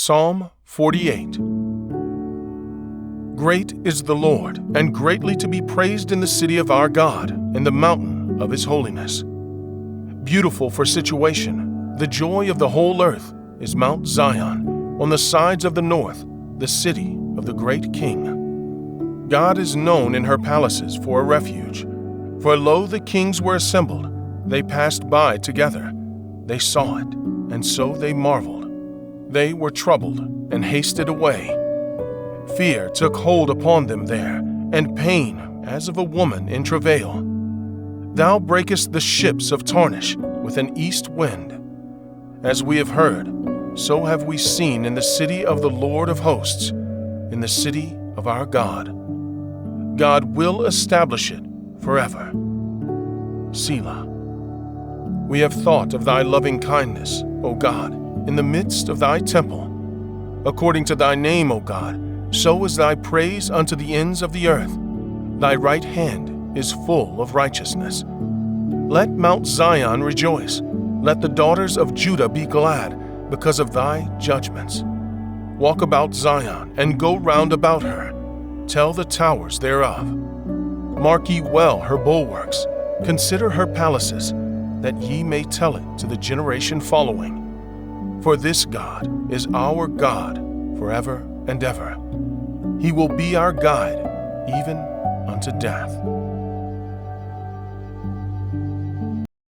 Psalm 48. Great is the Lord, and greatly to be praised in the city of our God, in the mountain of his holiness. Beautiful for situation, the joy of the whole earth is Mount Zion, on the sides of the north, the city of the great King. God is known in her palaces for a refuge. For lo, the kings were assembled. They passed by together. They saw it, and so they marveled. They were troubled and hasted away. Fear took hold upon them there, and pain as of a woman in travail. Thou breakest the ships of Tarshish with an east wind. As we have heard, so have we seen in the city of the Lord of hosts, in the city of our God. God will establish it forever. Selah. We have thought of thy loving kindness, O God, in the midst of thy temple. According to thy name, O God, so is thy praise unto the ends of the earth. Thy right hand is full of righteousness. Let Mount Zion rejoice. Let the daughters of Judah be glad because of thy judgments. Walk about Zion and go round about her. Tell the towers thereof. Mark ye well her bulwarks. Consider her palaces, that ye may tell it to the generation following. For this God is our God forever and ever. He will be our guide even unto death.